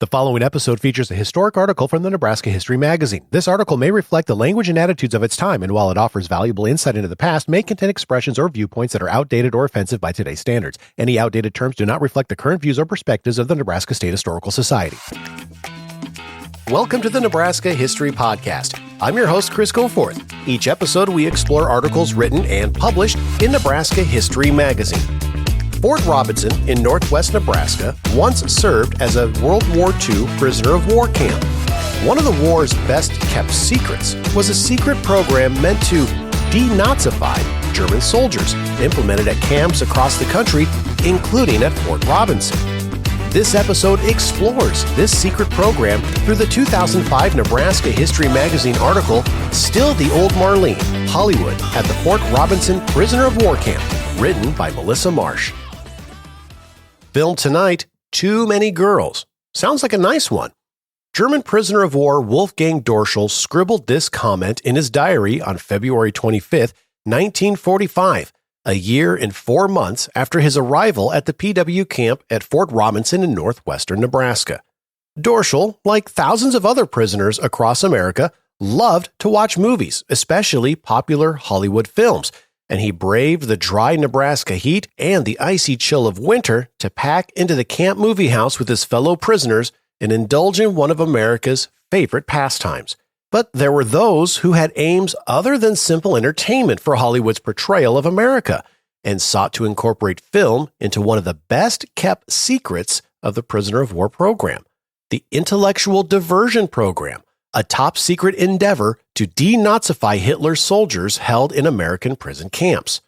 The following episode features a historic article from the Nebraska History Magazine. This article may reflect the language and attitudes of its time, and while it offers valuable insight into the past, may contain expressions or viewpoints that are outdated or offensive by today's standards. Any outdated terms do not reflect the current views or perspectives of the Nebraska State Historical Society. Welcome to the Nebraska History Podcast. I'm your host, Chris Goforth. Each episode, we explore articles written and published in Nebraska History Magazine. Fort Robinson in northwest Nebraska once served as a World War II prisoner of war camp. One of the war's best-kept secrets was a secret program meant to denazify German soldiers, implemented at camps across the country, including at Fort Robinson. This episode explores this secret program through the 2005 Nebraska History Magazine article, Still the Old Marlene, Hollywood at the Fort Robinson Prisoner of War Camp, written by Melissa Marsh. Film tonight, Too Many Girls. Sounds like a nice one. German prisoner of war Wolfgang Dorschel scribbled this comment in his diary on February 25, 1945, a year and 4 months after his arrival at the PW camp at Fort Robinson in northwestern Nebraska. Dorschel, like thousands of other prisoners across America, loved to watch movies, especially popular Hollywood films, and he braved the dry Nebraska heat and the icy chill of winter to pack into the camp movie house with his fellow prisoners and indulge in one of America's favorite pastimes. But there were those who had aims other than simple entertainment for Hollywood's portrayal of America and sought to incorporate film into one of the best-kept secrets of the prisoner of war program, the intellectual diversion program, a top-secret endeavor to denazify Hitler's soldiers held in American prison camps.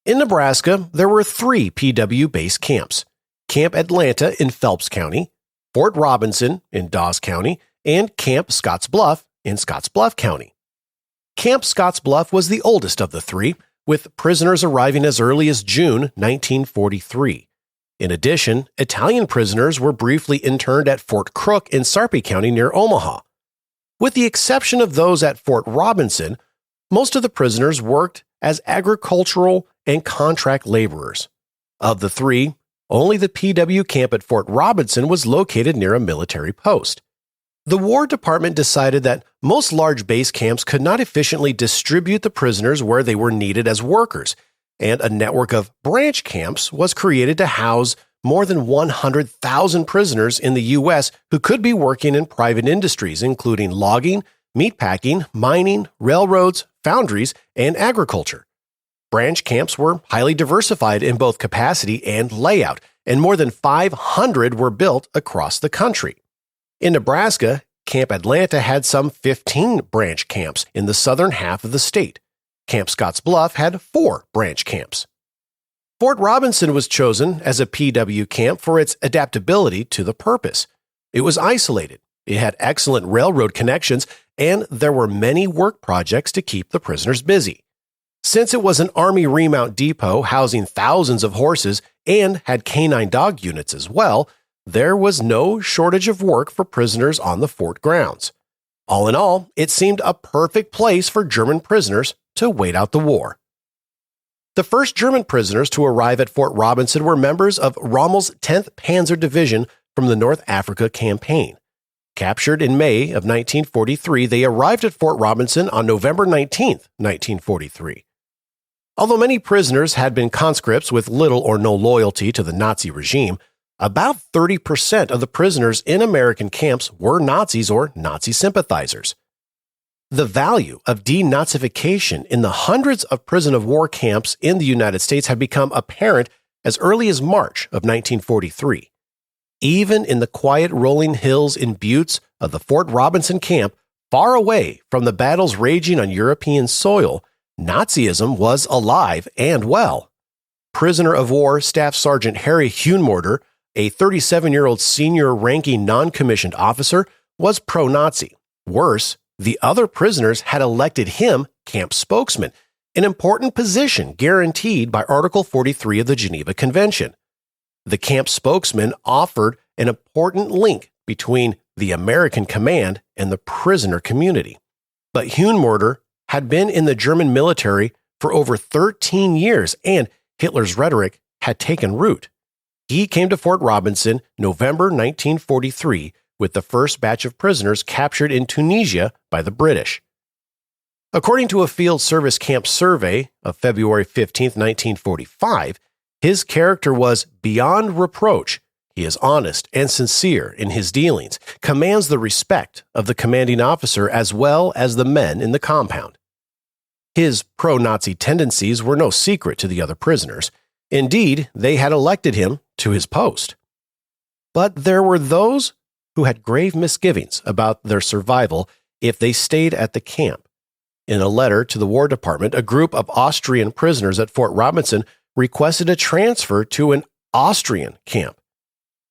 In Nebraska, there were 3 PW-based camps: Camp Atlanta in Phelps County, Fort Robinson in Dawes County, and Camp Scottsbluff in Scottsbluff County. Camp Scottsbluff was the oldest of the 3, with prisoners arriving as early as June 1943. In addition, Italian prisoners were briefly interned at Fort Crook in Sarpy County near Omaha. With the exception of those at Fort Robinson, most of the prisoners worked as agricultural and contract laborers. Of the 3, only the PW camp at Fort Robinson was located near a military post. The War Department decided that most large base camps could not efficiently distribute the prisoners where they were needed as workers, and a network of branch camps was created to house more than 100,000 prisoners in the U.S. who could be working in private industries, including logging, meatpacking, mining, railroads, foundries, and agriculture. Branch camps were highly diversified in both capacity and layout, and more than 500 were built across the country. In Nebraska, Camp Atlanta had some 15 branch camps in the southern half of the state. Camp Scottsbluff had 4 branch camps. Fort Robinson was chosen as a PW camp for its adaptability to the purpose. It was isolated, it had excellent railroad connections, and there were many work projects to keep the prisoners busy. Since it was an Army remount depot housing thousands of horses and had canine dog units as well, there was no shortage of work for prisoners on the fort grounds. All in all, it seemed a perfect place for German prisoners to wait out the war. The first German prisoners to arrive at Fort Robinson were members of Rommel's 10th Panzer Division from the North Africa Campaign. Captured in May of 1943, they arrived at Fort Robinson on November 19, 1943. Although many prisoners had been conscripts with little or no loyalty to the Nazi regime, about 30% of the prisoners in American camps were Nazis or Nazi sympathizers. The value of denazification in the hundreds of prison of war camps in the United States had become apparent as early as March of 1943. Even in the quiet rolling hills and buttes of the Fort Robinson camp, far away from the battles raging on European soil, Nazism was alive and well. Prisoner of war Staff Sergeant Harry Huenmorter, a 37-year-old senior-ranking non-commissioned officer, was pro-Nazi. Worse, the other prisoners had elected him camp spokesman, an important position guaranteed by Article 43 of the Geneva Convention. The camp spokesman offered an important link between the American command and the prisoner community. But Huenmorter had been in the German military for over 13 years, and Hitler's rhetoric had taken root. He came to Fort Robinson November 1943 with the first batch of prisoners captured in Tunisia by the British. According to a field service camp survey of February 15, 1945, his character was beyond reproach. He is honest and sincere in his dealings, commands the respect of the commanding officer as well as the men in the compound. His pro-Nazi tendencies were no secret to the other prisoners. Indeed, they had elected him to his post. But there were those who had grave misgivings about their survival if they stayed at the camp. In a letter to the War Department, a group of Austrian prisoners at Fort Robinson requested a transfer to an Austrian camp.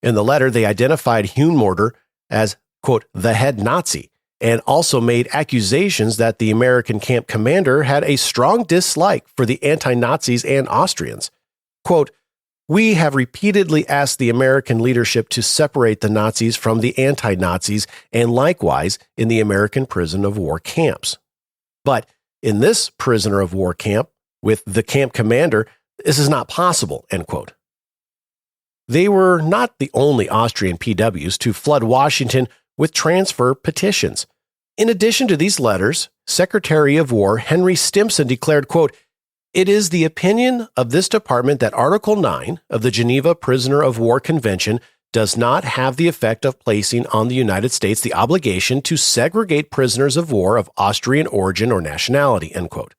In the letter, they identified Huhn-Morter as, quote, the head Nazi, and also made accusations that the American camp commander had a strong dislike for the anti-Nazis and Austrians. Quote, we have repeatedly asked the American leadership to separate the Nazis from the anti-Nazis and likewise in the American prison of war camps. But in this prisoner of war camp, with the camp commander, this is not possible, end quote. They were not the only Austrian PWs to flood Washington with transfer petitions. In addition to these letters, Secretary of War Henry Stimson declared, quote, it is the opinion of this department that Article 9 of the Geneva Prisoner of War Convention does not have the effect of placing on the United States the obligation to segregate prisoners of war of Austrian origin or nationality, end quote.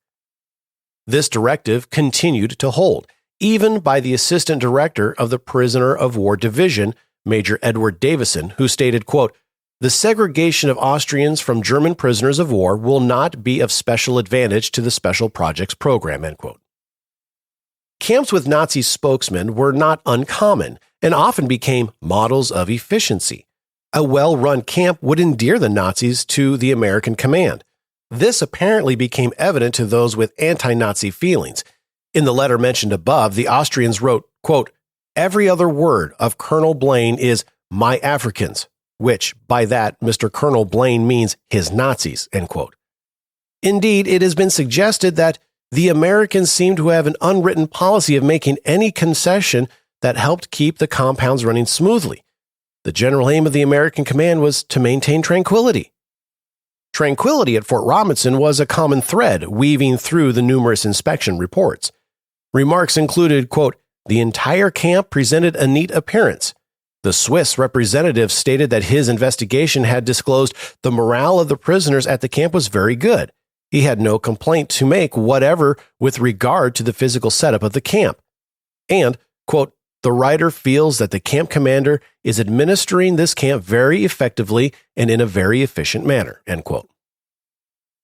This directive continued to hold, even by the Assistant Director of the Prisoner of War Division, Major Edward Davison, who stated, quote, the segregation of Austrians from German prisoners of war will not be of special advantage to the Special Projects Program, end quote. Camps with Nazi spokesmen were not uncommon and often became models of efficiency. A well-run camp would endear the Nazis to the American command. This apparently became evident to those with anti-Nazi feelings. In the letter mentioned above, the Austrians wrote, quote, every other word of Colonel Blaine is my Africans, which, by that, Mr. Colonel Blaine means his Nazis, end quote. Indeed, it has been suggested that the Americans seem to have an unwritten policy of making any concession that helped keep the compounds running smoothly. The general aim of the American command was to maintain tranquility. Tranquility at Fort Robinson was a common thread weaving through the numerous inspection reports. Remarks included, quote, the entire camp presented a neat appearance. The Swiss representative stated that his investigation had disclosed the morale of the prisoners at the camp was very good. He had no complaint to make whatever with regard to the physical setup of the camp. And, quote, the writer feels that the camp commander is administering this camp very effectively and in a very efficient manner, end quote.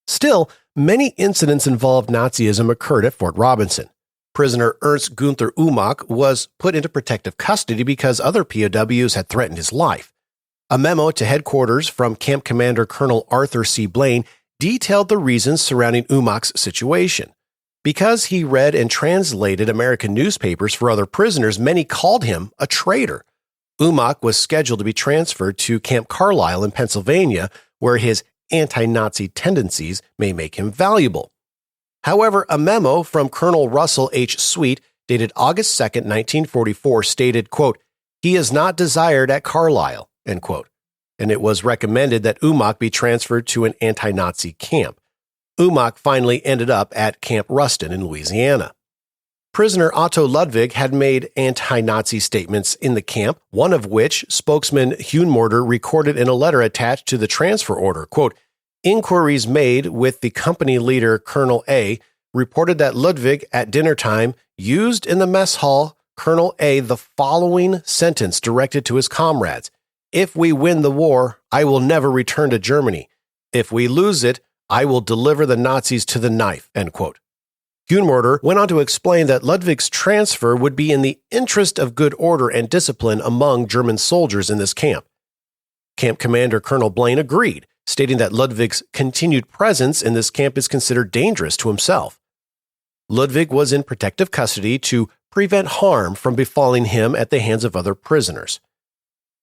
Still, many incidents involved Nazism occurred at Fort Robinson. Prisoner Ernst Gunther Umach was put into protective custody because other POWs had threatened his life. A memo to headquarters from Camp Commander Colonel Arthur C. Blaine detailed the reasons surrounding Umach's situation. Because he read and translated American newspapers for other prisoners, many called him a traitor. Umach was scheduled to be transferred to Camp Carlisle in Pennsylvania, where his anti-Nazi tendencies may make him valuable. However, a memo from Colonel Russell H. Sweet, dated August 2, 1944, stated, quote, he is not desired at Carlisle, end quote, and it was recommended that Umach be transferred to an anti-Nazi camp. Umach finally ended up at Camp Ruston in Louisiana. Prisoner Otto Ludwig had made anti-Nazi statements in the camp, one of which spokesman Huhn-Morter recorded in a letter attached to the transfer order, quote, inquiries made with the company leader, Colonel A., reported that Ludwig, at dinner time, used in the mess hall Colonel A. the following sentence directed to his comrades. If we win the war, I will never return to Germany. If we lose it, I will deliver the Nazis to the knife, end quote. Huhn-Morter went on to explain that Ludwig's transfer would be in the interest of good order and discipline among German soldiers in this camp. Camp Commander Colonel Blaine agreed, stating that Ludwig's continued presence in this camp is considered dangerous to himself. Ludwig was in protective custody to prevent harm from befalling him at the hands of other prisoners.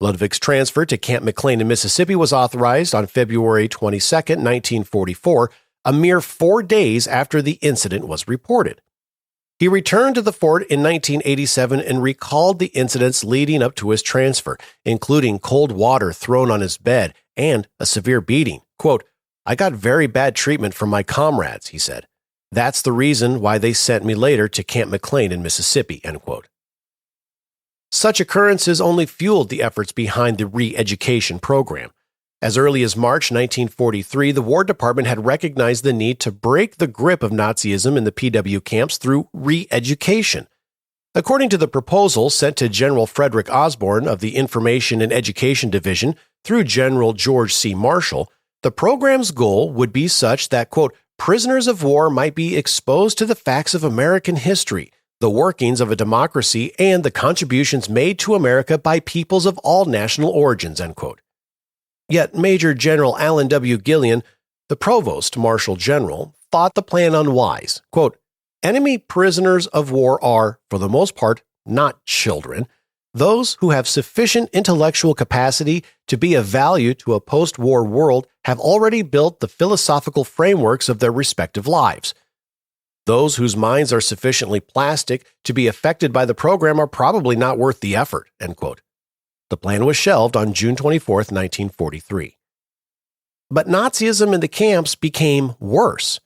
Ludwig's transfer to Camp McLean in Mississippi was authorized on February 22, 1944, a mere 4 days after the incident was reported. He returned to the fort in 1987 and recalled the incidents leading up to his transfer, including cold water thrown on his bed and a severe beating. Quote, "I got very bad treatment from my comrades," he said. "That's the reason why they sent me later to Camp McLean in Mississippi," end quote. Such occurrences only fueled the efforts behind the re-education program. As early as March 1943, the War Department had recognized the need to break the grip of Nazism in the PW camps through re-education. According to the proposal sent to General Frederick Osborne of the Information and Education Division through General George C. Marshall, the program's goal would be such that, quote, "prisoners of war might be exposed to the facts of American history, the workings of a democracy, and the contributions made to America by peoples of all national origins," end quote. Yet Major General Allen W. Gillian, the Provost Marshal General, thought the plan unwise. Quote, "Enemy prisoners of war are, for the most part, not children. Those who have sufficient intellectual capacity to be of value to a post-war world have already built the philosophical frameworks of their respective lives. Those whose minds are sufficiently plastic to be affected by the program are probably not worth the effort," end quote. The plan was shelved on June 24, 1943. But Nazism in the camps became worse.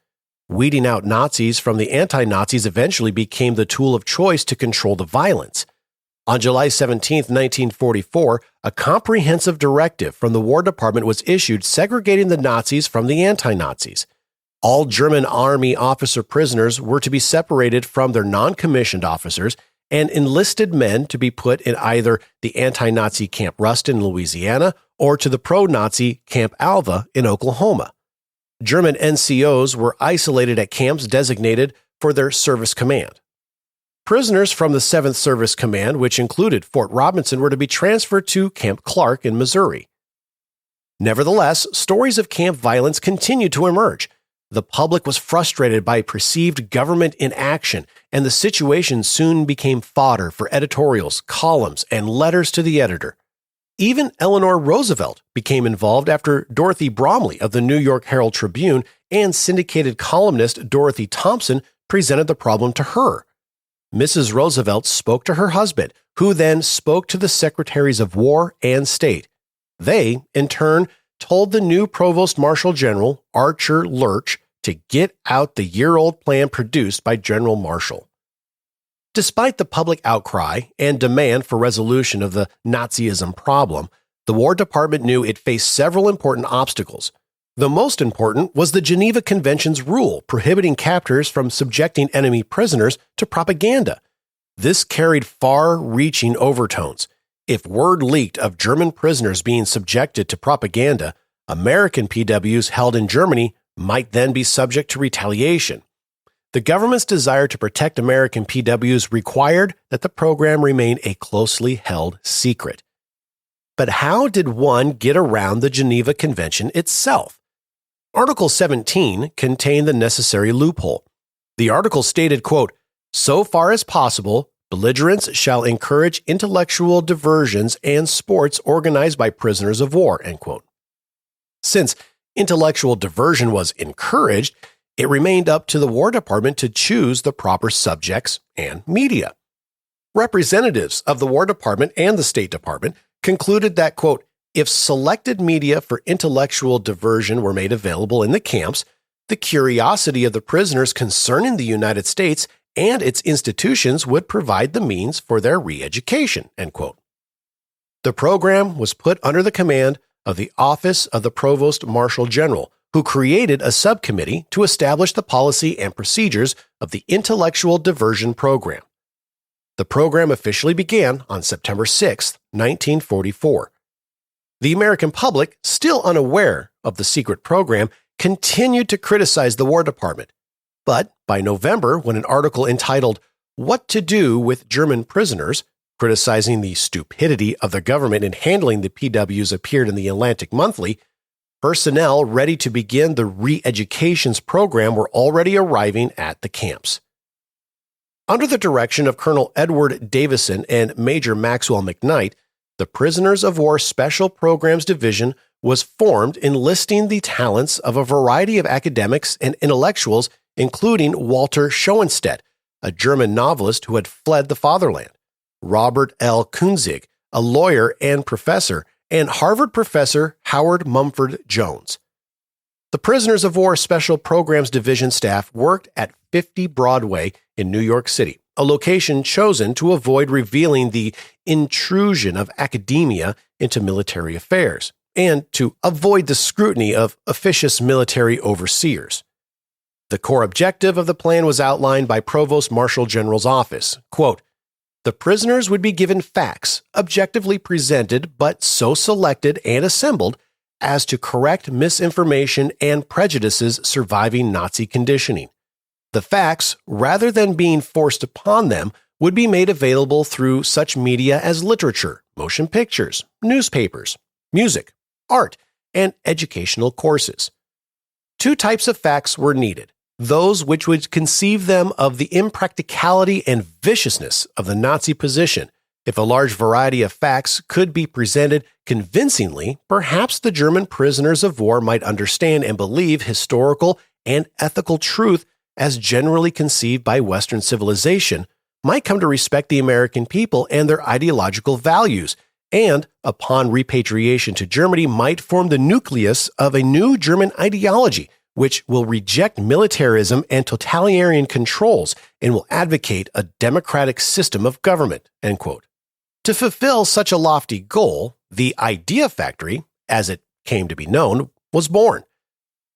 Weeding out Nazis from the anti-Nazis eventually became the tool of choice to control the violence. On July 17, 1944, a comprehensive directive from the War Department was issued segregating the Nazis from the anti-Nazis. All German Army officer prisoners were to be separated from their non-commissioned officers, and enlisted men to be put in either the anti-Nazi Camp Ruston in Louisiana or to the pro-Nazi Camp Alva in Oklahoma. German NCOs were isolated at camps designated for their service command. Prisoners from the 7th Service Command, which included Fort Robinson, were to be transferred to Camp Clark in Missouri. Nevertheless, stories of camp violence continued to emerge. The public was frustrated by perceived government inaction, and the situation soon became fodder for editorials, columns, and letters to the editor. Even Eleanor Roosevelt became involved after Dorothy Bromley of the New York Herald Tribune and syndicated columnist Dorothy Thompson presented the problem to her. Mrs. Roosevelt spoke to her husband, who then spoke to the Secretaries of War and State. They, in turn, told the new Provost Marshal General, Archer Lurch, to get out the year-old plan produced by General Marshall. Despite the public outcry and demand for resolution of the Nazism problem, the War Department knew it faced several important obstacles. The most important was the Geneva Convention's rule prohibiting captors from subjecting enemy prisoners to propaganda. This carried far-reaching overtones. If word leaked of German prisoners being subjected to propaganda, American PWs held in Germany might then be subject to retaliation. The government's desire to protect American PWs required that the program remain a closely held secret. But how did one get around the Geneva Convention itself? Article 17 contained the necessary loophole. The article stated, quote, "So far as possible, belligerents shall encourage intellectual diversions and sports organized by prisoners of war," end quote. Since intellectual diversion was encouraged, it remained up to the War Department to choose the proper subjects and media. Representatives of the War Department and the State Department concluded that, quote, "if selected media for intellectual diversion were made available in the camps, the curiosity of the prisoners concerning the United States and its institutions would provide the means for their re-education," end quote. The program was put under the command of the Office of the Provost Marshal General, who created a subcommittee to establish the policy and procedures of the Intellectual Diversion Program. The program officially began on September 6, 1944. The American public, still unaware of the secret program, continued to criticize the War Department. But by November, when an article entitled "What to Do with German Prisoners," criticizing the stupidity of the government in handling the PWs, appeared in the Atlantic Monthly, personnel ready to begin the re-educations program were already arriving at the camps. Under the direction of Colonel Edward Davison and Major Maxwell McKnight, the Prisoners of War Special Programs Division was formed, enlisting the talents of a variety of academics and intellectuals, including Walter Schoenstedt, a German novelist who had fled the fatherland, Robert L. Kunzig, a lawyer and professor, and Harvard professor Howard Mumford Jones. The Prisoners of War Special Programs Division staff worked at 50 Broadway in New York City, a location chosen to avoid revealing the intrusion of academia into military affairs, and to avoid the scrutiny of officious military overseers. The core objective of the plan was outlined by Provost Marshal General's office. Quote, "The prisoners would be given facts, objectively presented but so selected and assembled as to correct misinformation and prejudices surviving Nazi conditioning. The facts, rather than being forced upon them, would be made available through such media as literature, motion pictures, newspapers, music, art, and educational courses. Two types of facts were needed: those which would conceive them of the impracticality and viciousness of the Nazi position. If a large variety of facts could be presented convincingly, perhaps the German prisoners of war might understand and believe historical and ethical truth as generally conceived by Western civilization, might come to respect the American people and their ideological values, and, upon repatriation to Germany, might form the nucleus of a new German ideology, which will reject militarism and totalitarian controls and will advocate a democratic system of government." End quote. To fulfill such a lofty goal, the Idea Factory, as it came to be known, was born.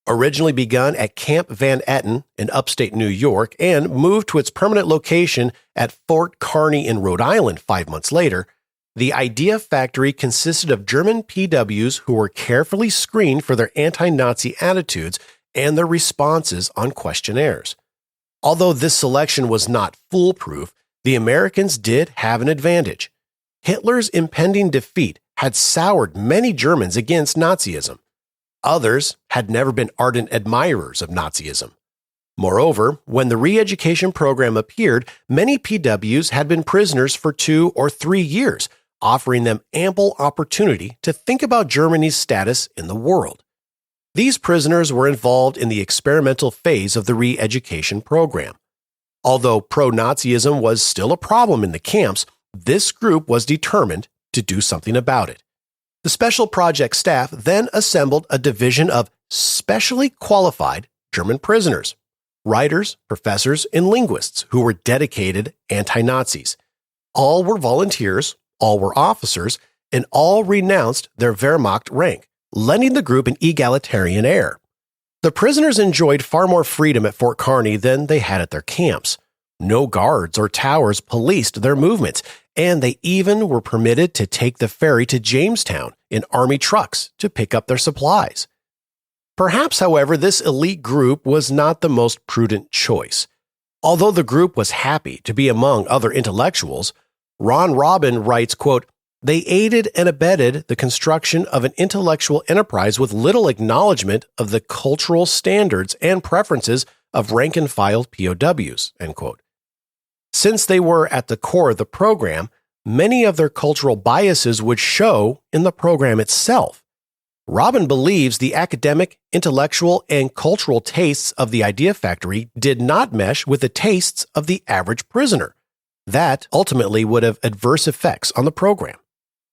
Originally begun at Camp Van Etten in upstate New York and moved to its permanent location at Fort Kearny in Rhode Island 5 months later, the Idea Factory consisted of German PWs who were carefully screened for their anti-Nazi attitudes and their responses on questionnaires. Although this selection was not foolproof, the Americans did have an advantage. Hitler's impending defeat had soured many Germans against Nazism. Others had never been ardent admirers of Nazism. Moreover, when the re-education program appeared, many PWs had been prisoners for 2 or 3 years, offering them ample opportunity to think about Germany's status in the world. These prisoners were involved in the experimental phase of the re-education program. Although pro-Nazism was still a problem in the camps, this group was determined to do something about it. The special project staff then assembled a division of specially qualified German prisoners, writers, professors, and linguists who were dedicated anti-Nazis. All were volunteers, all were officers, and all renounced their Wehrmacht rank, lending the group an egalitarian air. The prisoners enjoyed far more freedom at Fort Kearny than they had at their camps. No guards or towers policed their movements, and they even were permitted to take the ferry to Jamestown in Army trucks to pick up their supplies. Perhaps, however, this elite group was not the most prudent choice. Although the group was happy to be among other intellectuals, Ron Robin writes, quote, "They aided and abetted the construction of an intellectual enterprise with little acknowledgement of the cultural standards and preferences of rank-and-file POWs." End quote. Since they were at the core of the program, many of their cultural biases would show in the program itself. Robin believes the academic, intellectual, and cultural tastes of the Idea Factory did not mesh with the tastes of the average prisoner. That ultimately would have adverse effects on the program.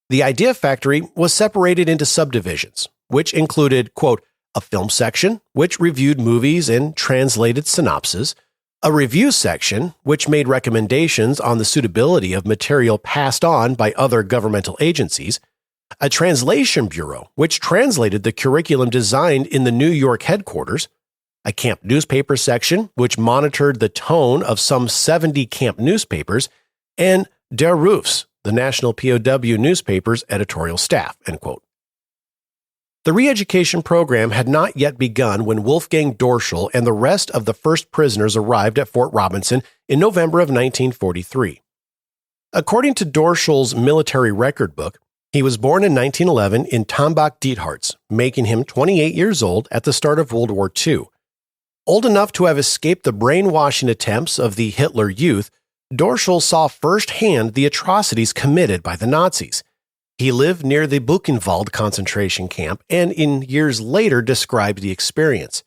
The Idea Factory was separated into subdivisions, which included, quote, a film section, which reviewed movies and translated synopses, a review section, which made recommendations on the suitability of material passed on by other governmental agencies, a translation bureau, which translated the curriculum designed in the New York headquarters, a camp newspaper section, which monitored the tone of some 70 camp newspapers, and Der Rufs, the National POW newspaper's editorial staff, end quote. The re-education program had not yet begun when Wolfgang Dorschel and the rest of the first prisoners arrived at Fort Robinson in November of 1943. According to Dorschel's military record book, he was born in 1911 in Tambach-Dietharz, making him 28 years old at the start of World War II. Old enough to have escaped the brainwashing attempts of the Hitler Youth, Dorschel saw firsthand the atrocities committed by the Nazis. He lived near the Buchenwald concentration camp and in years later described the experience.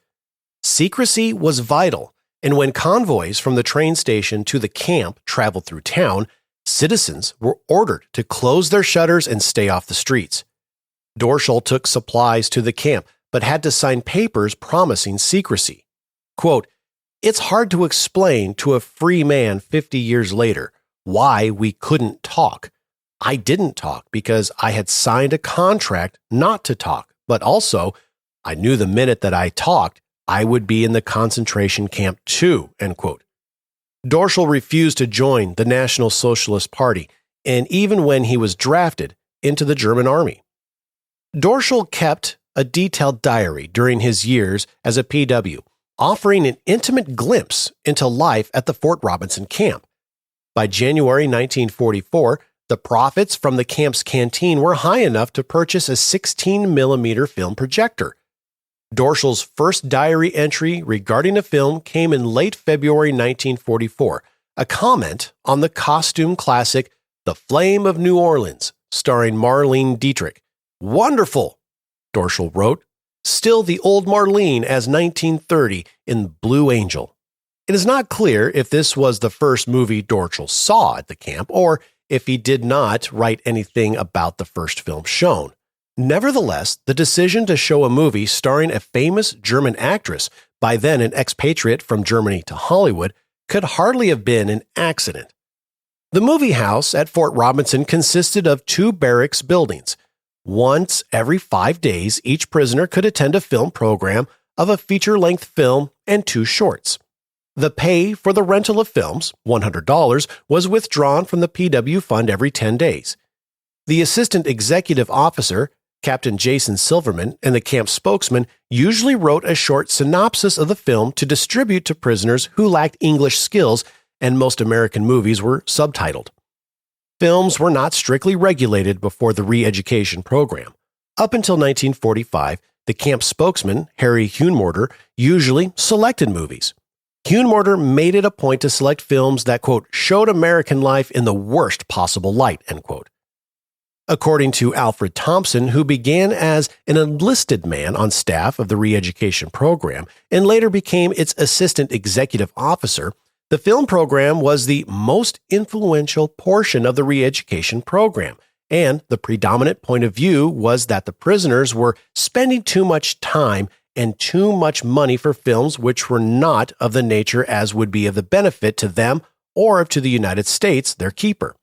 Secrecy was vital, and when convoys from the train station to the camp traveled through town, citizens were ordered to close their shutters and stay off the streets. Dorschel took supplies to the camp, but had to sign papers promising secrecy. Quote, "It's hard to explain to a free man 50 years later why we couldn't talk. I didn't talk because I had signed a contract not to talk, but also I knew the minute that I talked, I would be in the concentration camp too," end quote. Dorschel refused to join the National Socialist Party, and even when he was drafted into the German army. Dorschel kept a detailed diary during his years as a PW, offering an intimate glimpse into life at the Fort Robinson camp. By January 1944, the profits from the camp's canteen were high enough to purchase a 16mm film projector. Dorschel's first diary entry regarding a film came in late February 1944, a comment on the costume classic The Flame of New Orleans, starring Marlene Dietrich. "Wonderful," Dorschel wrote. "Still the Old Marlene as 1930 in Blue Angel." It is not clear if this was the first movie Dorschel saw at the camp, or if he did not write anything about the first film shown. Nevertheless, the decision to show a movie starring a famous German actress, by then an expatriate from Germany to Hollywood, could hardly have been an accident. The movie house at Fort Robinson consisted of 2 barracks buildings. Once every 5 days, each prisoner could attend a film program of a feature-length film and 2 shorts. The pay for the rental of films, $100, was withdrawn from the PW fund every 10 days. The assistant executive officer, Captain Jason Silverman, and the camp spokesman usually wrote a short synopsis of the film to distribute to prisoners who lacked English skills, and most American movies were subtitled. Films were not strictly regulated before the re-education program. Up until 1945, the camp spokesman, Harry Huhnemorter, usually selected movies. Huhnemorter made it a point to select films that, quote, "showed American life in the worst possible light," end quote. According to Alfred Thompson, who began as an enlisted man on staff of the re-education program and later became its assistant executive officer, the film program was the most influential portion of the re-education program, and the predominant point of view was that the prisoners were spending too much time and too much money for films which were not of the nature as would be of the benefit to them or to the United States, their keeper.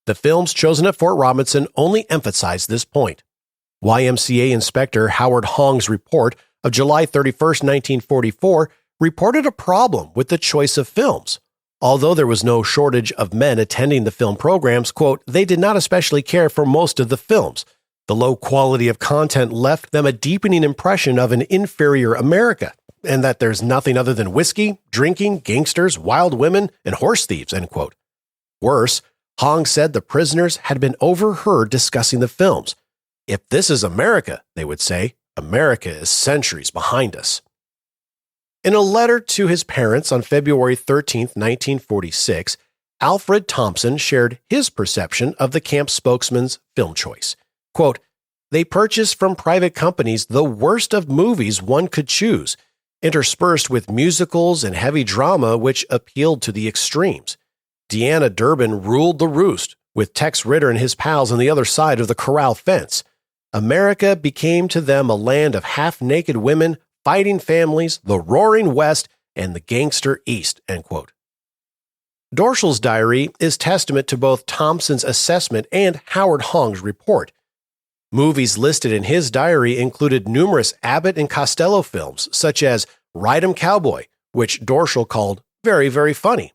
The films chosen at Fort Robinson only emphasized this point. YMCA Inspector Howard Hong's report of July 31, 1944, reported a problem with the choice of films. Although there was no shortage of men attending the film programs, quote, "they did not especially care for most of the films. The low quality of content left them a deepening impression of an inferior America, and that there's nothing other than whiskey, drinking, gangsters, wild women, and horse thieves," end quote. Worse, Hong said the prisoners had been overheard discussing the films. "If this is America," they would say, "America is centuries behind us." In a letter to his parents on February 13, 1946, Alfred Thompson shared his perception of the camp spokesman's film choice. Quote, "They purchased from private companies the worst of movies one could choose, interspersed with musicals and heavy drama which appealed to the extremes. Deanna Durbin ruled the roost, with Tex Ritter and his pals on the other side of the corral fence. America became to them a land of half-naked women, fighting families, the roaring West, and the gangster East," end quote. Dorschel's diary is testament to both Thompson's assessment and Howard Hong's report. Movies listed in his diary included numerous Abbott and Costello films, such as Ride 'em Cowboy, which Dorschel called very, very funny,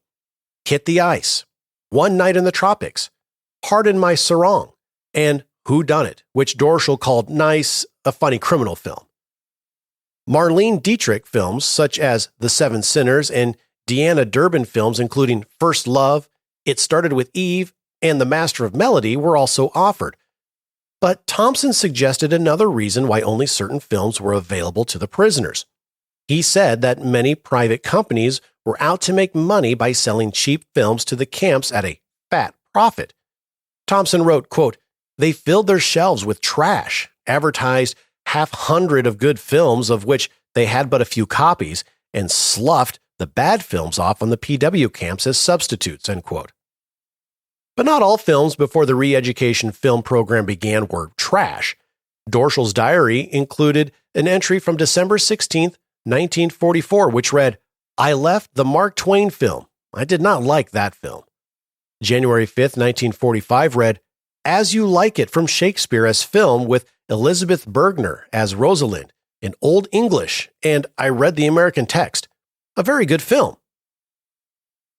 Hit the Ice, One Night in the Tropics, Pardon My Sarong, and Who Done It, which Dorschel called nice, a funny criminal film. Marlene Dietrich films such as The Seven Sinners and Deanna Durbin films including First Love, It Started with Eve, and The Master of Melody were also offered. But Thompson suggested another reason why only certain films were available to the prisoners. He said that many private companies were out to make money by selling cheap films to the camps at a fat profit. Thompson wrote, quote, "They filled their shelves with trash, advertised 500 of good films of which they had but a few copies, and sloughed the bad films off on the PW camps as substitutes, end quote. But not all films before the re-education film program began were trash. Dorschel's diary included an entry from December 16, 1944, which read, "I left the Mark Twain film. I did not like that film." January 5, 1945 read, "As You Like It" from Shakespeare as film with Elizabeth Bergner as Rosalind in Old English, and I read the American text. A very good film.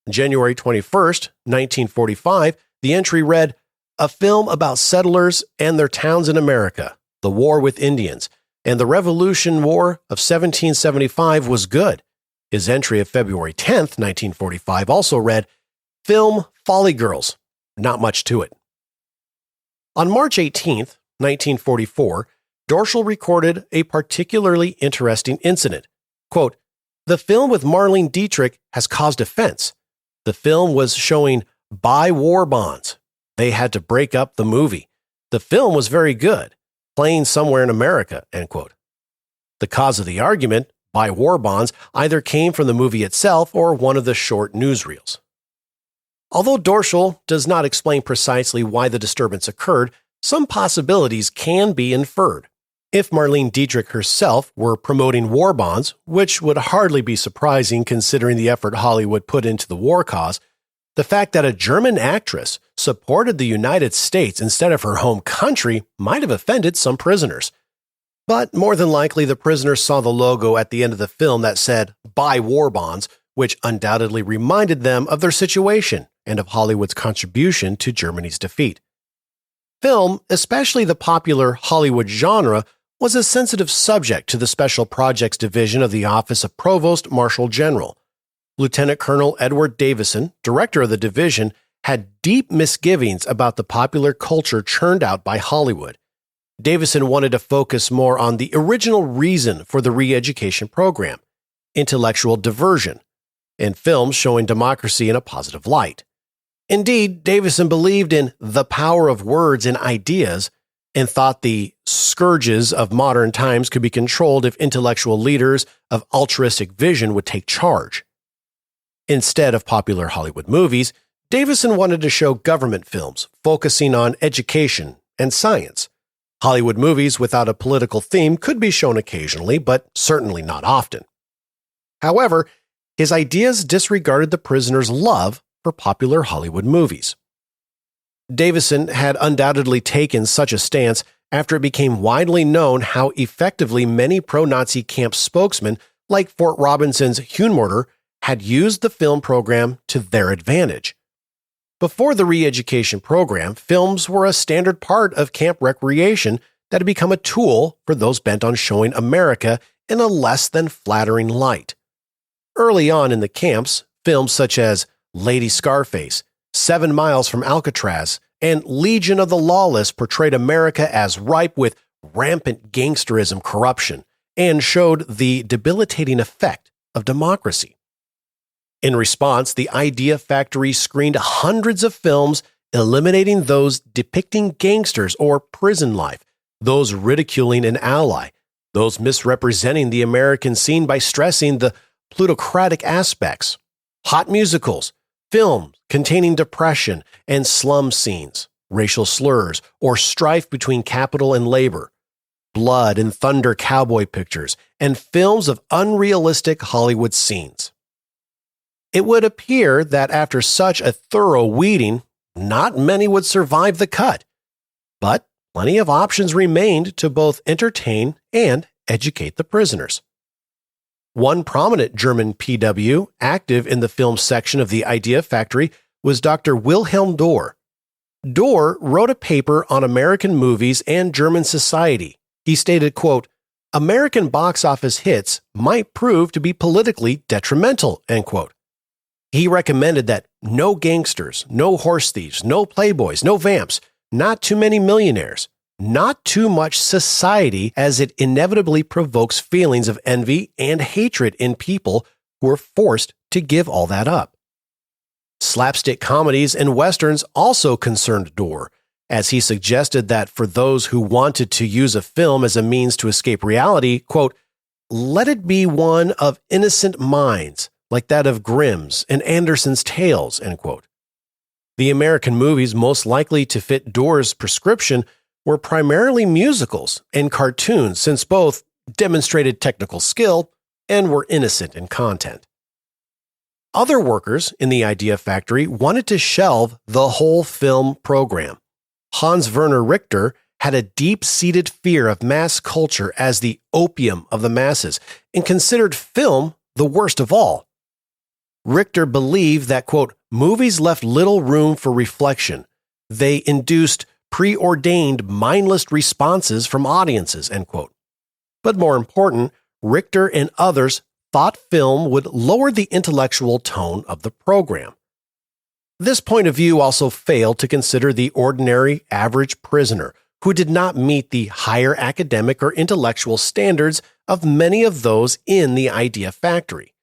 January 21st, 1945, the entry read, "A film about settlers and their towns in America, the war with Indians, and the Revolution War of 1775 was good." His entry of February 10th, 1945 also read, "Film Folly Girls, not much to it." On March 18th, 1944, Dorschel recorded a particularly interesting incident. Quote, "The film with Marlene Dietrich has caused offense. The film was showing buy war bonds. They had to break up the movie. The film was very good, playing somewhere in America," end quote. The cause of the argument, buy war bonds, either came from the movie itself or one of the short newsreels. Although Dorschel does not explain precisely why the disturbance occurred, some possibilities can be inferred. If Marlene Dietrich herself were promoting war bonds, which would hardly be surprising considering the effort Hollywood put into the war cause, the fact that a German actress supported the United States instead of her home country might have offended some prisoners. But more than likely, the prisoners saw the logo at the end of the film that said, "Buy war bonds," which undoubtedly reminded them of their situation and of Hollywood's contribution to Germany's defeat. Film, especially the popular Hollywood genre, was a sensitive subject to the Special Projects Division of the Office of Provost Marshal General. Lieutenant Colonel Edward Davison, director of the division, had deep misgivings about the popular culture churned out by Hollywood. Davison wanted to focus more on the original reason for the re-education program, intellectual diversion, and films showing democracy in a positive light. Indeed, Davison believed in the power of words and ideas and thought the scourges of modern times could be controlled if intellectual leaders of altruistic vision would take charge. Instead of popular Hollywood movies, Davison wanted to show government films focusing on education and science. Hollywood movies without a political theme could be shown occasionally, but certainly not often. However, his ideas disregarded the prisoners' love for popular Hollywood movies. Davison had undoubtedly taken such a stance after it became widely known how effectively many pro-Nazi camp spokesmen, like Fort Robinson's Huenmorter, had used the film program to their advantage. Before the re-education program, films were a standard part of camp recreation that had become a tool for those bent on showing America in a less than flattering light. Early on in the camps, films such as Lady Scarface, 7 Miles from Alcatraz, and Legion of the Lawless portrayed America as ripe with rampant gangsterism, corruption, and showed the debilitating effect of democracy. In response, the Idea Factory screened hundreds of films eliminating those depicting gangsters or prison life, those ridiculing an ally, those misrepresenting the American scene by stressing the plutocratic aspects, hot musicals, films containing depression and slum scenes, racial slurs, or strife between capital and labor, blood and thunder cowboy pictures, and films of unrealistic Hollywood scenes. It would appear that after such a thorough weeding, not many would survive the cut, but plenty of options remained to both entertain and educate the prisoners. One prominent German PW active in the film section of the Idea Factory was Dr. Wilhelm Dohr. Dohr wrote a paper on American movies and German society. He stated, quote, "American box office hits might prove to be politically detrimental," end quote. He recommended that no gangsters, no horse thieves, no playboys, no vamps, not too many millionaires, not too much society, as it inevitably provokes feelings of envy and hatred in people who are forced to give all that up. Slapstick comedies and westerns also concerned Dohr, as he suggested that for those who wanted to use a film as a means to escape reality, quote, "let it be one of innocent minds, like that of Grimm's and Andersen's Tales, end quote. The American movies most likely to fit Doerr's prescription were primarily musicals and cartoons, since both demonstrated technical skill and were innocent in content. Other workers in the Idea Factory wanted to shelve the whole film program. Hans Werner Richter had a deep-seated fear of mass culture as the opium of the masses and considered film the worst of all. Richter believed that, quote, movies left little room for reflection. They induced preordained, mindless responses from audiences, end quote. But more important, Richter and others thought film would lower the intellectual tone of the program. This point of view also failed to consider the ordinary, average prisoner who did not meet the higher academic or intellectual standards of many of those in the Idea Factory.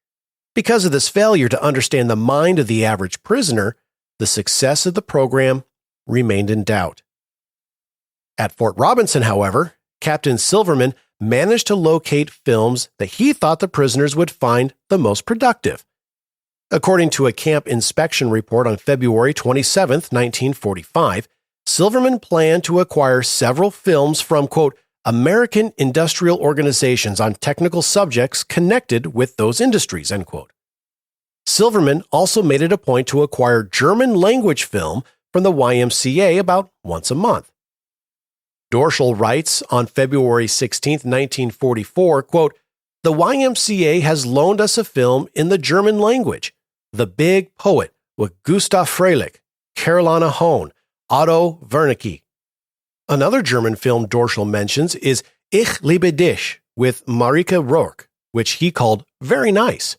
Because of this failure to understand the mind of the average prisoner, the success of the program remained in doubt. At Fort Robinson, however, Captain Silverman managed to locate films that he thought the prisoners would find the most productive. According to a camp inspection report on February 27, 1945, Silverman planned to acquire several films from, quote, American industrial organizations on technical subjects connected with those industries, end quote. Silverman also made it a point to acquire German language film from the YMCA about once a month. Dorschel writes on February 16, 1944, quote, the YMCA has loaned us a film in the German language, The Big Poet, with Gustav Freilich, Carolina Hohn, Otto Wernicke. Another German film Dorschel mentions is Ich liebe dich with Marika Rourke, which he called very nice.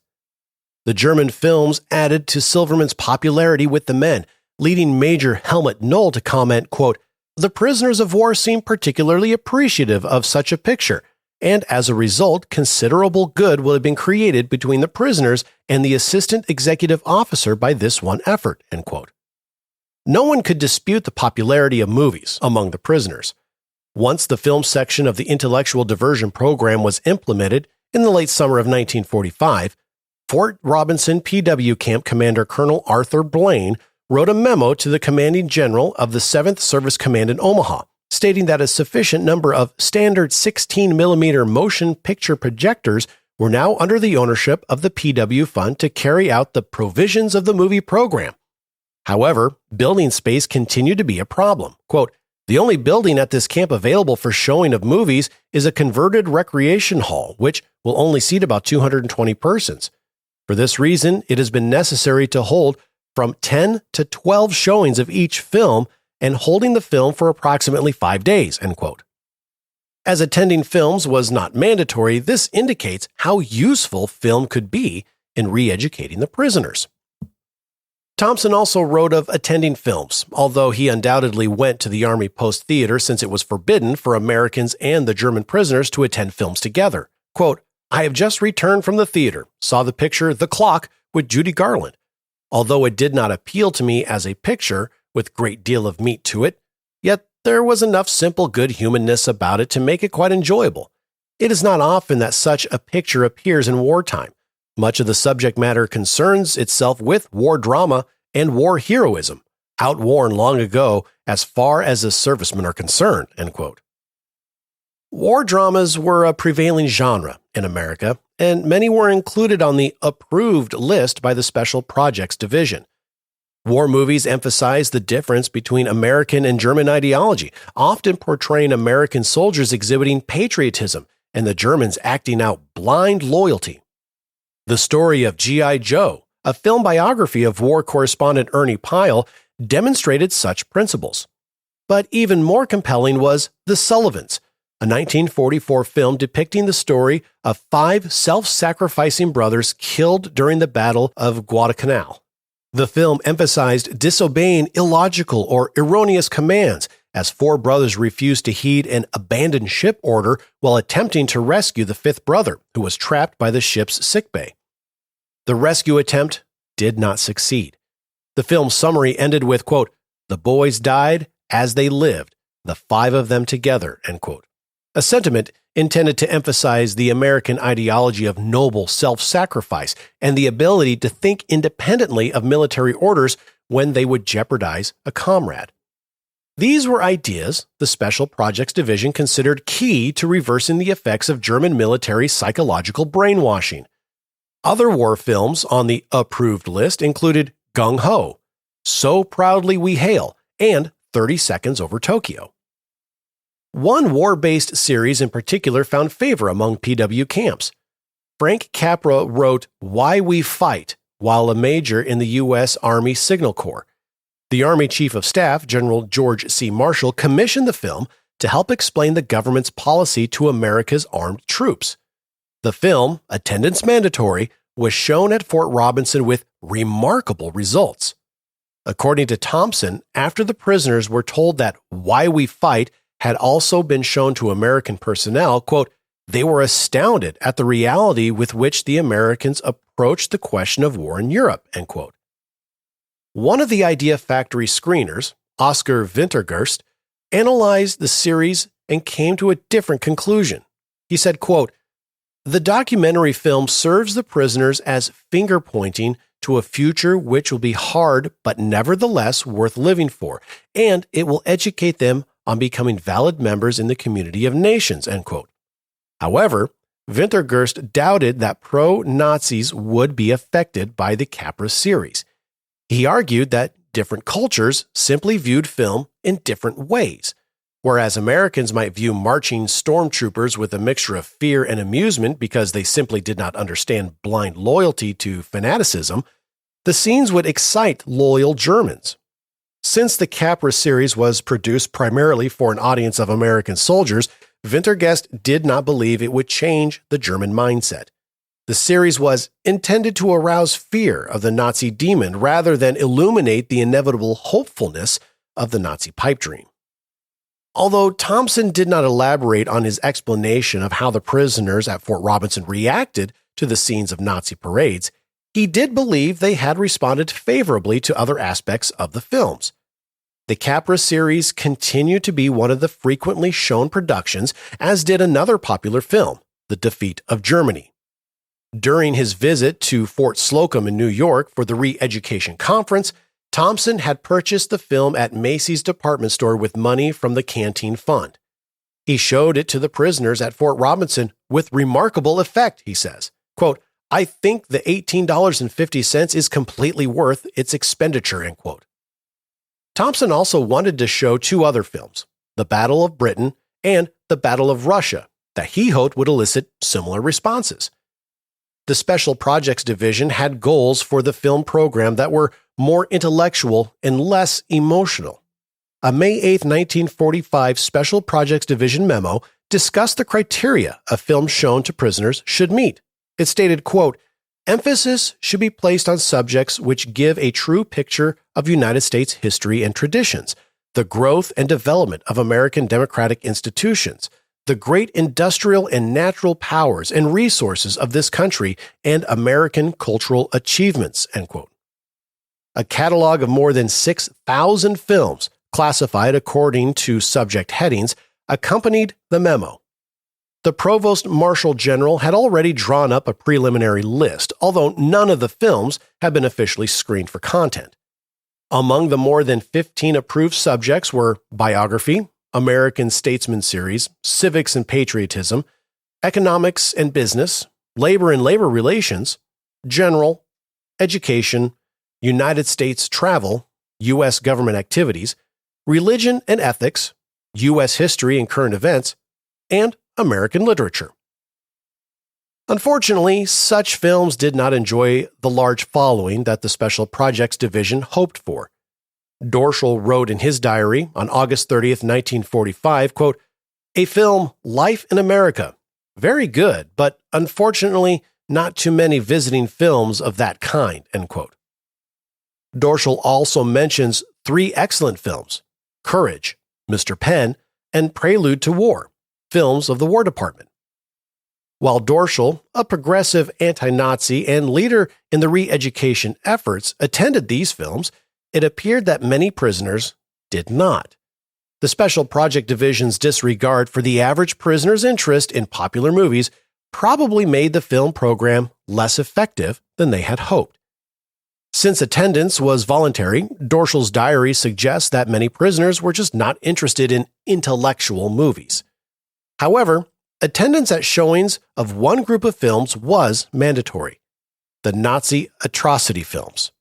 The German films added to Silverman's popularity with the men, leading Major Helmut Knoll to comment, quote, the prisoners of war seem particularly appreciative of such a picture, and as a result, considerable good will have been created between the prisoners and the assistant executive officer by this one effort, end quote. No one could dispute the popularity of movies among the prisoners. Once the film section of the intellectual diversion program was implemented in the late summer of 1945, Fort Robinson PW Camp Commander Colonel Arthur Blaine wrote a memo to the commanding general of the 7th Service Command in Omaha, stating that a sufficient number of standard 16mm motion picture projectors were now under the ownership of the PW Fund to carry out the provisions of the movie program. However, building space continued to be a problem. Quote, the only building at this camp available for showing of movies is a converted recreation hall, which will only seat about 220 persons. For this reason, it has been necessary to hold from 10 to 12 showings of each film and holding the film for approximately 5 days, end quote. As attending films was not mandatory, this indicates how useful film could be in re-educating the prisoners. Thompson also wrote of attending films, although he undoubtedly went to the Army Post Theater since it was forbidden for Americans and the German prisoners to attend films together. Quote, I have just returned from the theater, saw the picture The Clock with Judy Garland. Although it did not appeal to me as a picture with great deal of meat to it, yet there was enough simple good humanness about it to make it quite enjoyable. It is not often that such a picture appears in wartime. Much of the subject matter concerns itself with war drama and war heroism, outworn long ago as far as the servicemen are concerned, end quote. War dramas were a prevailing genre in America, and many were included on the approved list by the Special Projects Division. War movies emphasize the difference between American and German ideology, often portraying American soldiers exhibiting patriotism and the Germans acting out blind loyalty. The story of G.I. Joe, a film biography of war correspondent Ernie Pyle, demonstrated such principles. But even more compelling was The Sullivans, a 1944 film depicting the story of 5 self-sacrificing brothers killed during the Battle of Guadalcanal. The film emphasized disobeying illogical or erroneous commands, as 4 brothers refused to heed an abandoned ship order while attempting to rescue the 5th brother, who was trapped by the ship's sickbay. The rescue attempt did not succeed. The film's summary ended with, quote, the boys died as they lived, the 5 of them together, end quote. A sentiment intended to emphasize the American ideology of noble self-sacrifice and the ability to think independently of military orders when they would jeopardize a comrade. These were ideas the Special Projects Division considered key to reversing the effects of German military psychological brainwashing. Other war films on the approved list included Gung Ho, So Proudly We Hail, and 30 Seconds Over Tokyo. One war-based series in particular found favor among PW camps. Frank Capra wrote Why We Fight while a major in the U.S. Army Signal Corps. The Army Chief of Staff, General George C. Marshall, commissioned the film to help explain the government's policy to America's armed troops. The film, Attendance Mandatory, was shown at Fort Robinson with remarkable results. According to Thompson, after the prisoners were told that Why We Fight had also been shown to American personnel, quote, they were astounded at the reality with which the Americans approached the question of war in Europe, end quote. One of the Idea Factory screeners, Oscar Wintergerst, analyzed the series and came to a different conclusion. He said, quote, the documentary film serves the prisoners as finger-pointing to a future which will be hard but nevertheless worth living for, and it will educate them on becoming valid members in the community of nations, end quote. However, Wintergerst doubted that pro-Nazis would be affected by the Capra series. He argued that different cultures simply viewed film in different ways. Whereas Americans might view marching stormtroopers with a mixture of fear and amusement because they simply did not understand blind loyalty to fanaticism, the scenes would excite loyal Germans. Since the Capra series was produced primarily for an audience of American soldiers, Wintergerst did not believe it would change the German mindset. The series was intended to arouse fear of the Nazi demon rather than illuminate the inevitable hopefulness of the Nazi pipe dream. Although Thompson did not elaborate on his explanation of how the prisoners at Fort Robinson reacted to the scenes of Nazi parades, he did believe they had responded favorably to other aspects of the films. The Capra series continued to be one of the frequently shown productions, as did another popular film, The Defeat of Germany. During his visit to Fort Slocum in New York for the Re-Education Conference, Thompson had purchased the film at Macy's department store with money from the canteen fund. He showed it to the prisoners at Fort Robinson with remarkable effect, he says. Quote, I think the $18.50 is completely worth its expenditure, end quote. Thompson also wanted to show two other films, The Battle of Britain and The Battle of Russia, that he hoped would elicit similar responses. The Special Projects Division had goals for the film program that were more intellectual and less emotional. A May 8, 1945 Special Projects Division memo discussed the criteria a film shown to prisoners should meet. It stated, quote, emphasis should be placed on subjects which give a true picture of United States history and traditions, the growth and development of American democratic institutions, the great industrial and natural powers and resources of this country, and American cultural achievements, end quote. A catalog of more than 6,000 films, classified according to subject headings, accompanied the memo. The Provost Marshal General had already drawn up a preliminary list, although none of the films had been officially screened for content. Among the more than 15 approved subjects were biography, American Statesman series, civics and patriotism, economics and business, labor and labor relations, general, education, United States travel, U.S. government activities, religion and ethics, U.S. history and current events, and American literature. Unfortunately, such films did not enjoy the large following that the Special Projects Division hoped for. Dorschel wrote in his diary on August 30th, 1945, quote, a film, Life in America, very good, but unfortunately not too many visiting films of that kind, end quote. Dorschel also mentions three excellent films, Courage, Mr. Penn, and Prelude to War, films of the War Department. While Dorschel, a progressive anti-Nazi and leader in the re-education efforts, attended these films, it appeared that many prisoners did not. The Special Project Division's disregard for the average prisoner's interest in popular movies probably made the film program less effective than they had hoped. Since attendance was voluntary, Dorschel's diary suggests that many prisoners were just not interested in intellectual movies. However, attendance at showings of one group of films was mandatory: the Nazi atrocity films.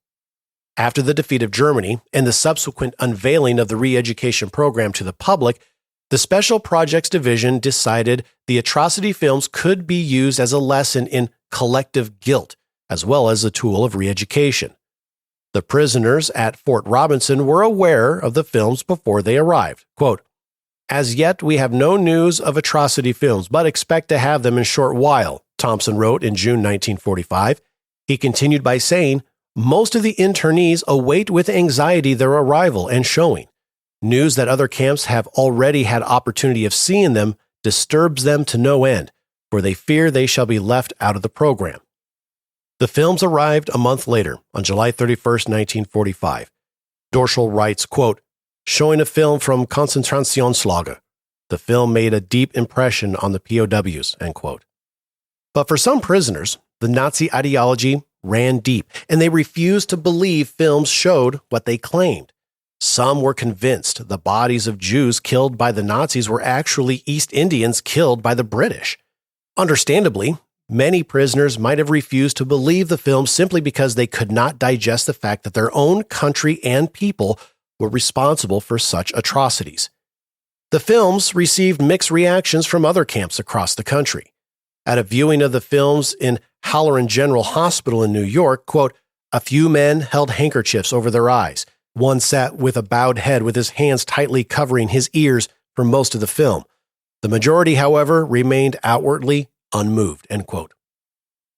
After the defeat of Germany and the subsequent unveiling of the re-education program to the public, the Special Projects Division decided the atrocity films could be used as a lesson in collective guilt, as well as a tool of re-education. The prisoners at Fort Robinson were aware of the films before they arrived. Quote, "As yet, we have no news of atrocity films, but expect to have them in a short while," Thompson wrote in June 1945. He continued by saying, "Most of the internees await with anxiety their arrival and showing. News that other camps have already had opportunity of seeing them disturbs them to no end, for they fear they shall be left out of the program." The films arrived a month later, on July 31st, 1945. Dorschel writes, quote, "Showing a film from Konzentrationslager. The film made a deep impression on the POWs," end quote. But for some prisoners, the Nazi ideology ran deep, and they refused to believe films showed what they claimed. Some were convinced the bodies of Jews killed by the Nazis were actually East Indians killed by the British. Understandably, many prisoners might have refused to believe the film simply because they could not digest the fact that their own country and people were responsible for such atrocities. The films received mixed reactions from other camps across the country. At a viewing of the films in Halloran General Hospital in New York, quote, "A few men held handkerchiefs over their eyes. One sat with a bowed head with his hands tightly covering his ears for most of the film. The majority, however, remained outwardly unmoved," end quote.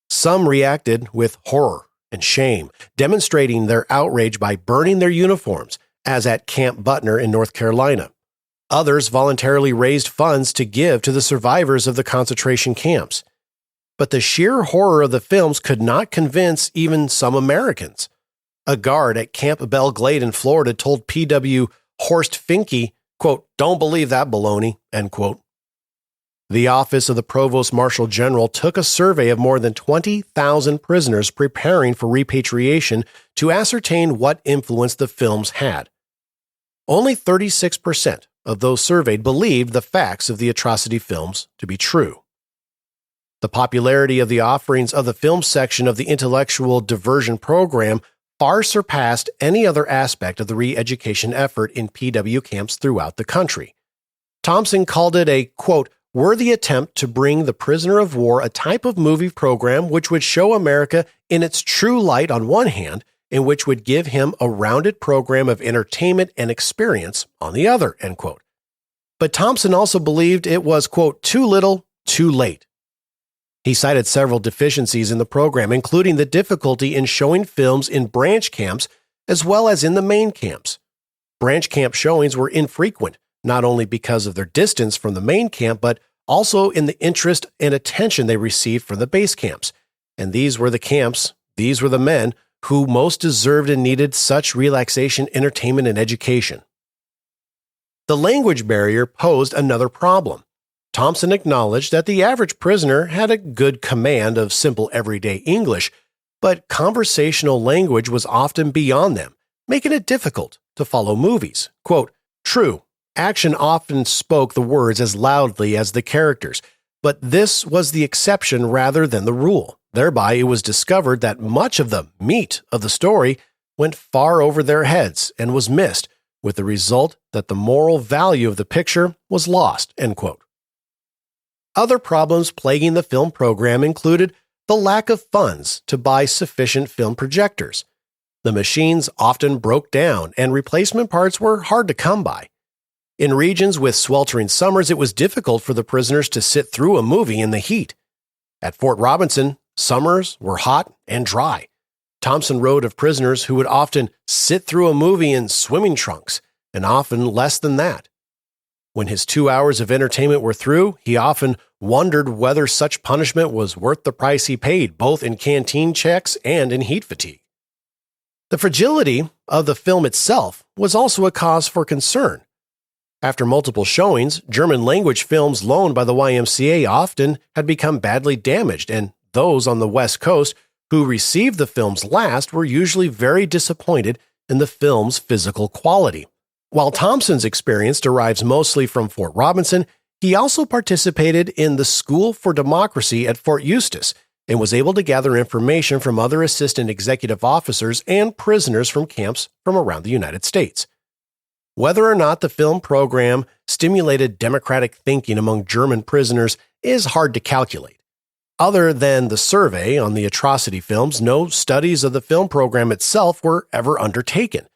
Some reacted with horror and shame, demonstrating their outrage by burning their uniforms, as at Camp Butner in North Carolina. Others voluntarily raised funds to give to the survivors of the concentration camps. But the sheer horror of the films could not convince even some Americans. A guard at Camp Belle Glade in Florida told P.W. Horst Finke, quote, "Don't believe that baloney," end quote. The Office of the Provost Marshal General took a survey of more than 20,000 prisoners preparing for repatriation to ascertain what influence the films had. Only 36% of those surveyed believed the facts of the atrocity films to be true. The popularity of the offerings of the film section of the intellectual diversion program far surpassed any other aspect of the re-education effort in PW camps throughout the country. Thompson called it a, quote, "worthy attempt to bring the prisoner of war a type of movie program which would show America in its true light on one hand, and which would give him a rounded program of entertainment and experience on the other," end quote. But Thompson also believed it was, quote, "too little, too late." He cited several deficiencies in the program, including the difficulty in showing films in branch camps as well as in the main camps. Branch camp showings were infrequent, not only because of their distance from the main camp, but also in the interest and attention they received from the base camps. And these were the men who most deserved and needed such relaxation, entertainment, and education. The language barrier posed another problem. Thompson acknowledged that the average prisoner had a good command of simple everyday English, but conversational language was often beyond them, making it difficult to follow movies. Quote, "True, action often spoke the words as loudly as the characters, but this was the exception rather than the rule. Thereby, it was discovered that much of the meat of the story went far over their heads and was missed, with the result that the moral value of the picture was lost," end quote. Other problems plaguing the film program included the lack of funds to buy sufficient film projectors. The machines often broke down, and replacement parts were hard to come by. In regions with sweltering summers, it was difficult for the prisoners to sit through a movie in the heat. At Fort Robinson, summers were hot and dry. Thompson wrote of prisoners who would often sit through a movie in swimming trunks, and often less than that. When his 2 hours of entertainment were through, he often wondered whether such punishment was worth the price he paid, both in canteen checks and in heat fatigue. The fragility of the film itself was also a cause for concern. After multiple showings, German-language films loaned by the YMCA often had become badly damaged, and those on the West Coast who received the films last were usually very disappointed in the film's physical quality. While Thompson's experience derives mostly from Fort Robinson, he also participated in the School for Democracy at Fort Eustis and was able to gather information from other assistant executive officers and prisoners from camps from around the United States. Whether or not the film program stimulated democratic thinking among German prisoners is hard to calculate. Other than the survey on the atrocity films, no studies of the film program itself were ever undertaken.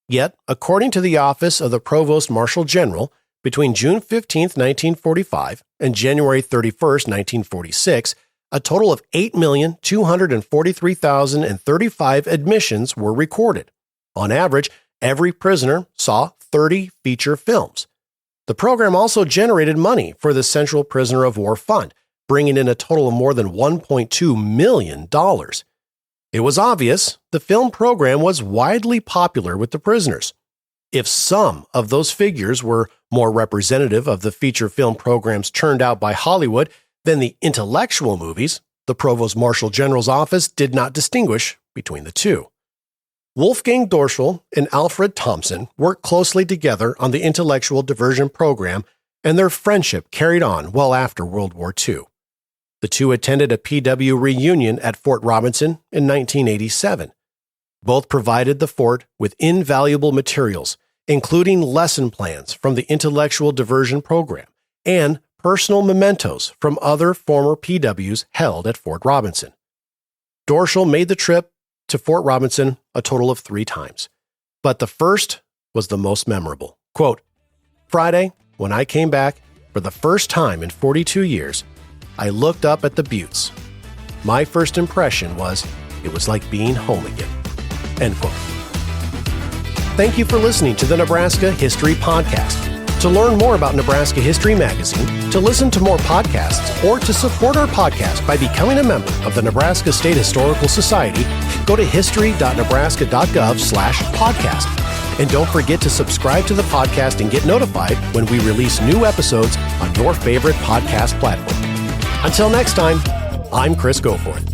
Yet, according to the Office of the Provost Marshal General, between June 15, 1945 and January 31, 1946, a total of 8,243,035 admissions were recorded. On average, every prisoner saw 30 feature films. The program also generated money for the Central Prisoner of War Fund, bringing in a total of more than $1.2 million. It was obvious the film program was widely popular with the prisoners. If some of those figures were more representative of the feature film programs churned out by Hollywood than the intellectual movies, the Provost Marshal General's office did not distinguish between the two. Wolfgang Dorschel and Alfred Thompson worked closely together on the intellectual diversion program, and their friendship carried on well after World War II. The two attended a PW reunion at Fort Robinson in 1987. Both provided the fort with invaluable materials, including lesson plans from the intellectual diversion program and personal mementos from other former PWs held at Fort Robinson. Dorschel made the trip to Fort Robinson a total of 3 times, but the first was the most memorable. Quote, "Friday, when I came back for the first time in 42 years, I looked up at the buttes. My first impression was it was like being home again." End quote. Thank you for listening to the Nebraska History Podcast. To learn more about Nebraska History Magazine, to listen to more podcasts, or to support our podcast by becoming a member of the Nebraska State Historical Society, go to history.nebraska.gov/podcast. And don't forget to subscribe to the podcast and get notified when we release new episodes on your favorite podcast platform. Until next time, I'm Chris Goforth.